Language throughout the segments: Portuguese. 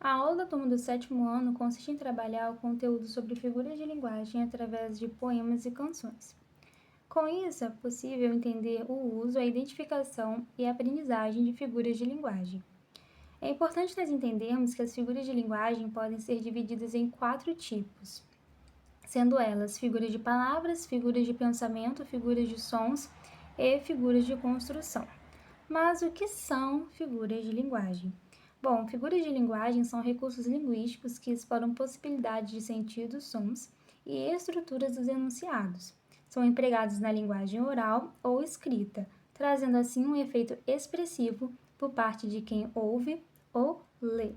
A aula da turma do 7º ano consiste em trabalhar o conteúdo sobre figuras de linguagem através de poemas e canções. Com isso, é possível entender o uso, a identificação e a aprendizagem de figuras de linguagem. É importante nós entendermos que as figuras de linguagem podem ser divididas em 4 tipos, sendo elas figuras de palavras, figuras de pensamento, figuras de sons e figuras de construção. Mas o que são figuras de linguagem? Bom, figuras de linguagem são recursos linguísticos que exploram possibilidades de sentidos, sons e estruturas dos enunciados. São empregados na linguagem oral ou escrita, trazendo assim um efeito expressivo por parte de quem ouve ou lê.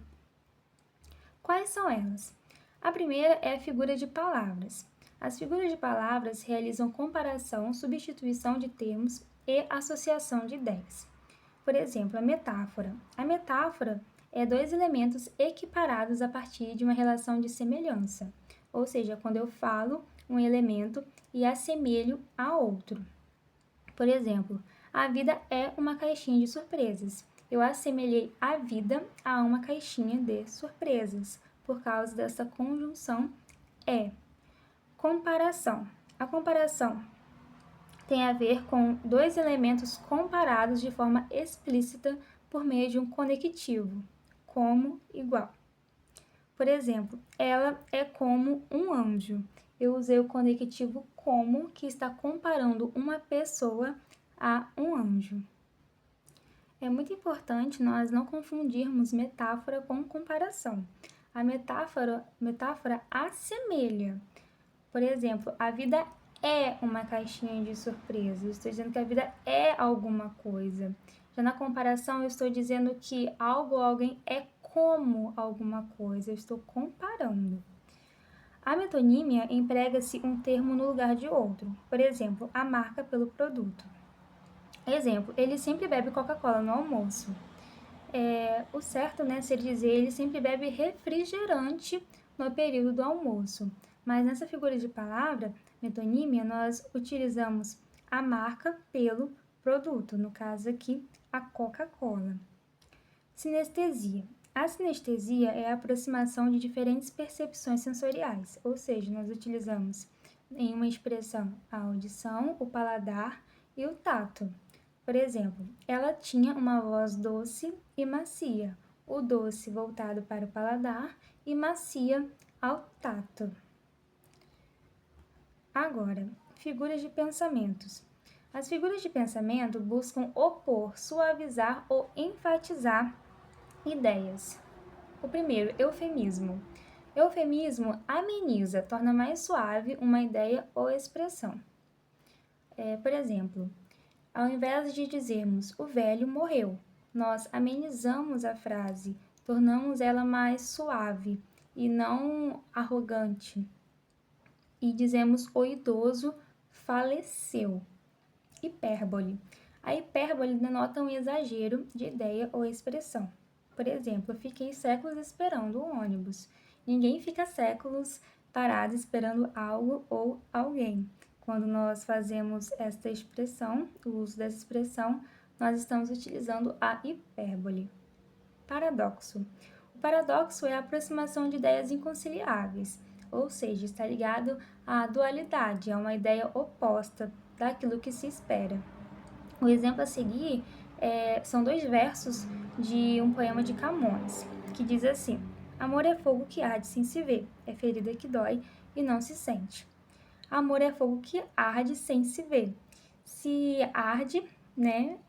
Quais são elas? A primeira é a figura de palavras. As figuras de palavras realizam comparação, substituição de termos e associação de ideias. Por exemplo, a metáfora. A metáfora é 2 elementos equiparados a partir de uma relação de semelhança, ou seja, quando eu falo um elemento e assemelho a outro. Por exemplo, a vida é uma caixinha de surpresas. Eu assemelhei a vida a uma caixinha de surpresas, por causa dessa conjunção é. Comparação. A comparação tem a ver com 2 elementos comparados de forma explícita por meio de um conectivo, como, igual. Por exemplo, ela é como um anjo. Eu usei o conectivo como, que está comparando uma pessoa a um anjo. É muito importante nós não confundirmos metáfora com comparação. A metáfora assemelha. Por exemplo, a vida é uma caixinha de surpresas. Eu estou dizendo que a vida é alguma coisa. Já na comparação, eu estou dizendo que algo ou alguém é como alguma coisa. Eu estou comparando. A metonímia emprega-se um termo no lugar de outro. Por exemplo, a marca pelo produto. Exemplo, ele sempre bebe Coca-Cola no almoço. O certo, seria dizer ele sempre bebe refrigerante no período do almoço. Mas nessa figura de palavra, metonímia, nós utilizamos a marca pelo produto, no caso aqui, a Coca-Cola. Sinestesia. A sinestesia é a aproximação de diferentes percepções sensoriais, ou seja, nós utilizamos em uma expressão a audição, o paladar e o tato. Por exemplo, ela tinha uma voz doce e macia, o doce voltado para o paladar e macia ao tato. Agora, figuras de pensamentos. As figuras de pensamento buscam opor, suavizar ou enfatizar ideias. O primeiro, eufemismo. Eufemismo ameniza, torna mais suave uma ideia ou expressão. Por exemplo, ao invés de dizermos o velho morreu, nós amenizamos a frase, tornamos ela mais suave e não arrogante. E dizemos o idoso faleceu. Hipérbole. A hipérbole denota um exagero de ideia ou expressão. Por exemplo, eu fiquei séculos esperando o ônibus. Ninguém fica séculos parado esperando algo ou alguém. Quando nós fazemos esta expressão, o uso dessa expressão, nós estamos utilizando a hipérbole. Paradoxo. O paradoxo é a aproximação de ideias inconciliáveis, ou seja, está ligado à dualidade, a uma ideia oposta daquilo que se espera. O exemplo a seguir são 2 versos de um poema de Camões, que diz assim: amor é fogo que arde sem se ver, é ferida que dói e não se sente. Amor é fogo que arde sem se ver. Se arde,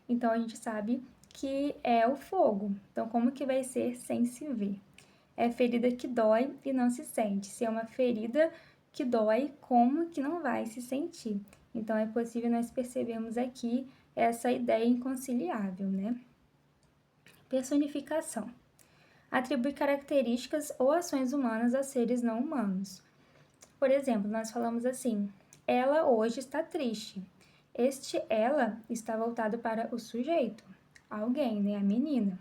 então a gente sabe que é o fogo. Então, como que vai ser sem se ver? É ferida que dói e não se sente. Se é uma ferida que dói, como que não vai se sentir? Então, é possível nós percebermos aqui essa ideia inconciliável, Personificação. Atribui características ou ações humanas a seres não humanos. Por exemplo, nós falamos assim: ela hoje está triste. Este ela está voltado para o sujeito, alguém, a menina.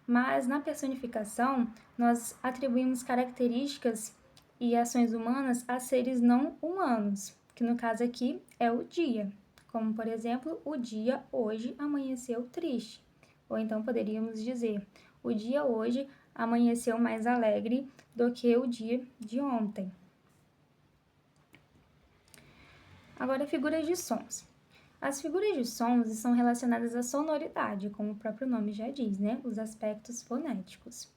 Mas na personificação, nós atribuímos características e ações humanas a seres não humanos, que no caso aqui é o dia. Como, por exemplo, o dia hoje amanheceu triste. Ou então poderíamos dizer: o dia hoje amanheceu mais alegre do que o dia de ontem. Agora, figuras de sons. As figuras de sons são relacionadas à sonoridade, como o próprio nome já diz, né? Os aspectos fonéticos.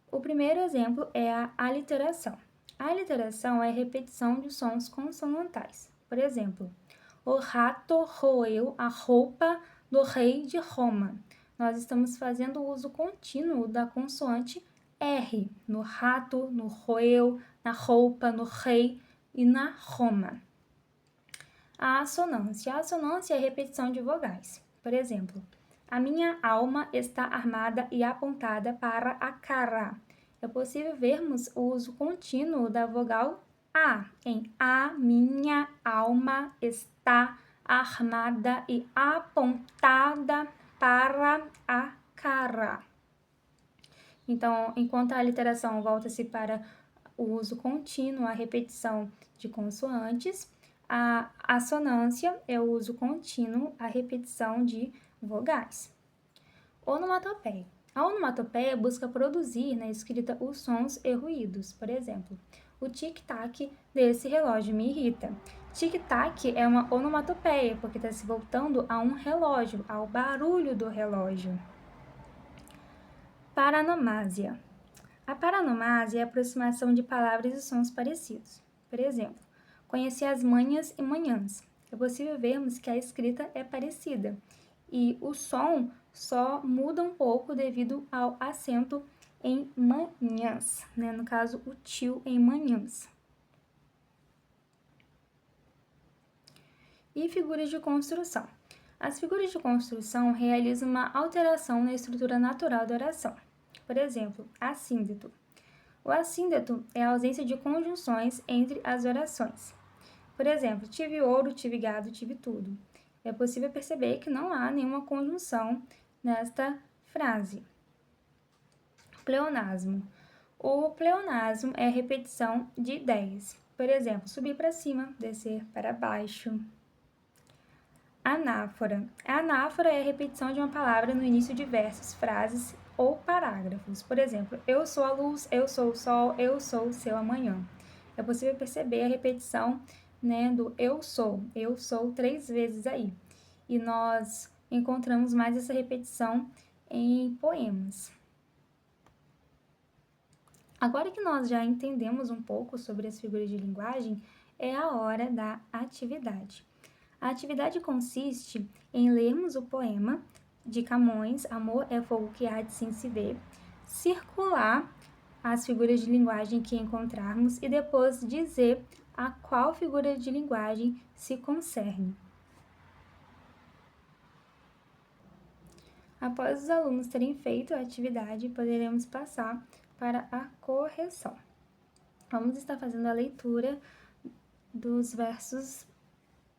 O primeiro exemplo é a aliteração. A aliteração é a repetição de sons consonantais. Por exemplo, o rato roeu a roupa do rei de Roma. Nós estamos fazendo o uso contínuo da consoante R no rato, no roeu, na roupa, no rei e na Roma. A assonância. A assonância é a repetição de vogais. Por exemplo, a minha alma está armada e apontada para a cara. É possível vermos o uso contínuo da vogal A em a minha alma está armada e apontada para a cara. Então, enquanto a aliteração volta-se para o uso contínuo, a repetição de consoantes, a assonância é o uso contínuo, a repetição de vogais. Onomatopeia. A onomatopeia busca produzir na escrita os sons e ruídos. Por exemplo, o tic-tac desse relógio me irrita. Tic-tac é uma onomatopeia, porque está se voltando a um relógio, ao barulho do relógio. Paronomásia. A paronomásia é a aproximação de palavras e sons parecidos. Por exemplo, conhecer as manhas e manhãs. É possível vermos que a escrita é parecida e o som só muda um pouco devido ao acento em manhãs, né? No caso, o tio em manhãs. E figuras de construção. As figuras de construção realizam uma alteração na estrutura natural da oração. Por exemplo, assíndeto. O assíndeto é a ausência de conjunções entre as orações. Por exemplo, tive ouro, tive gado, tive tudo. É possível perceber que não há nenhuma conjunção nesta frase. Pleonasmo. O pleonasmo é a repetição de ideias. Por exemplo, subir para cima, descer para baixo. Anáfora. A anáfora é a repetição de uma palavra no início de versos, frases ou parágrafos. Por exemplo, eu sou a luz, eu sou o sol, eu sou o seu amanhã. É possível perceber a repetição, né, do eu sou 3 vezes aí. E nós encontramos mais essa repetição em poemas. Agora que nós já entendemos um pouco sobre as figuras de linguagem, é a hora da atividade. A atividade consiste em lermos o poema de Camões, Amor é fogo que arde sem se ver, circular as figuras de linguagem que encontrarmos e depois dizer a qual figura de linguagem se concerne. Após os alunos terem feito a atividade, poderemos passar para a correção. Vamos estar fazendo a leitura dos versos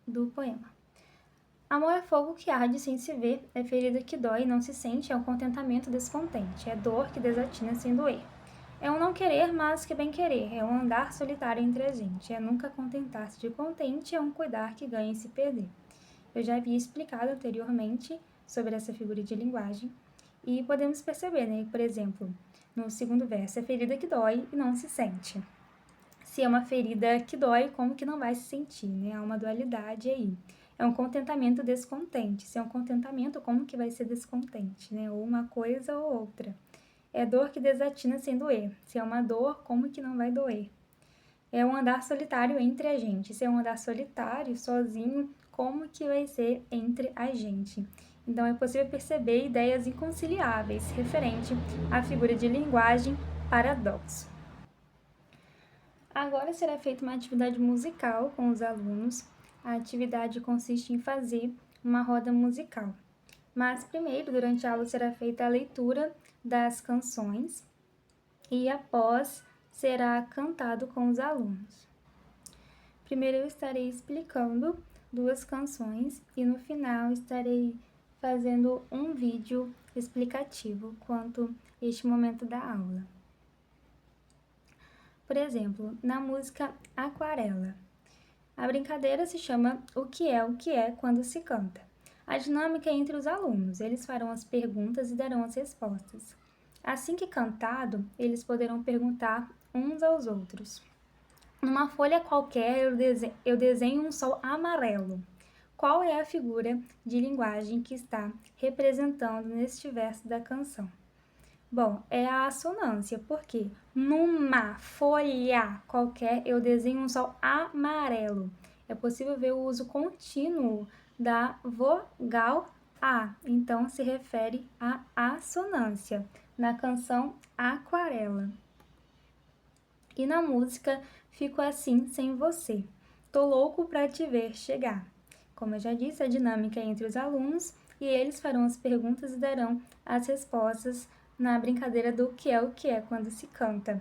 do poema. Amor é fogo que arde sem se ver, é ferida que dói e não se sente, é um contentamento descontente, é dor que desatina sem doer. É um não querer, mas que bem querer, é um andar solitário entre a gente, é nunca contentar-se de contente, é um cuidar que ganha e se perder. Eu já havia explicado anteriormente sobre essa figura de linguagem e podemos perceber, né, por exemplo, no segundo verso, é ferida que dói e não se sente. Se é uma ferida que dói, como que não vai se sentir, né? Há uma dualidade aí. É um contentamento descontente. Se é um contentamento, como que vai ser descontente, né? Ou uma coisa ou outra. É dor que desatina sem doer. Se é uma dor, como que não vai doer? É um andar solitário entre a gente. Se é um andar solitário, sozinho, como que vai ser entre a gente? Então, é possível perceber ideias inconciliáveis referente à figura de linguagem paradoxo. Agora será feita uma atividade musical com os alunos. A atividade consiste em fazer uma roda musical. Mas primeiro, durante a aula, será feita a leitura das canções e após será cantado com os alunos. Primeiro eu estarei explicando 2 canções e no final estarei fazendo um vídeo explicativo quanto a este momento da aula. Por exemplo, na música Aquarela, a brincadeira se chama O que é quando se canta. A dinâmica é entre os alunos, eles farão as perguntas e darão as respostas. Assim que cantado, eles poderão perguntar uns aos outros. Numa folha qualquer, eu desenho um sol amarelo. Qual é a figura de linguagem que está representando neste verso da canção? Bom, é a assonância, porque numa folha qualquer eu desenho um sol amarelo. É possível ver o uso contínuo da vogal A, então se refere à assonância, na canção Aquarela. E na música Fico Assim Sem Você. Tô louco pra te ver chegar. Como eu já disse, a dinâmica é entre os alunos e eles farão as perguntas e darão as respostas na brincadeira do o que é quando se canta.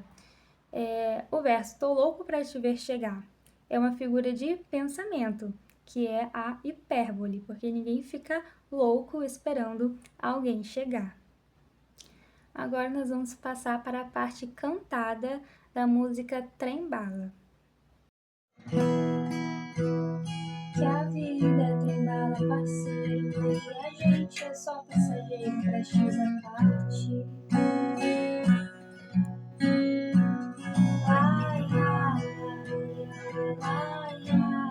O verso Tô louco pra te ver chegar é uma figura de pensamento, que é a hipérbole, porque ninguém fica louco esperando alguém chegar. Agora nós vamos passar para a parte cantada da música Trem Bala. Que a vida é trem bala, parceiro, e a gente é só passageiro, prestes a partir. Ai, ai, ai, ai, ai,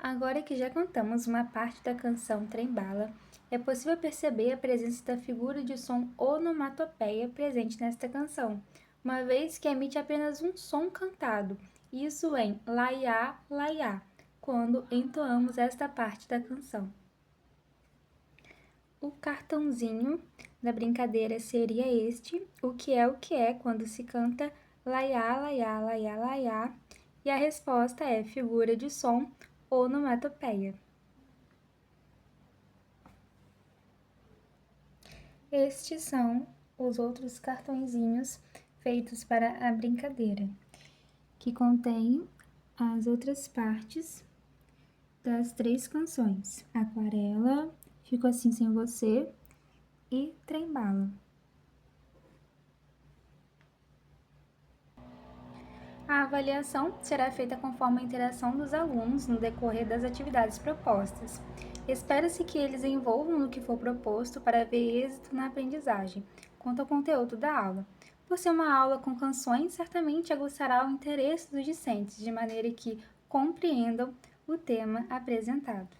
Agora que já cantamos uma parte da canção Trem Bala, é possível perceber a presença da figura de som onomatopeia presente nesta canção, uma vez que emite apenas um som cantado, isso em laiá, laiá, quando entoamos esta parte da canção. O cartãozinho da brincadeira seria este, o que é quando se canta laiá, laiá, laiá, laiá, e a resposta é figura de som onomatopeia. Estes são os outros cartõezinhos feitos para a brincadeira, que contém as outras partes das 3 canções: Aquarela, Fico Assim Sem Você e Trem Bala. A avaliação será feita conforme a interação dos alunos no decorrer das atividades propostas. Espera-se que eles envolvam no que for proposto para ver êxito na aprendizagem, quanto ao conteúdo da aula. Por ser uma aula com canções, certamente aguçará o interesse dos discentes, de maneira que compreendam o tema apresentado.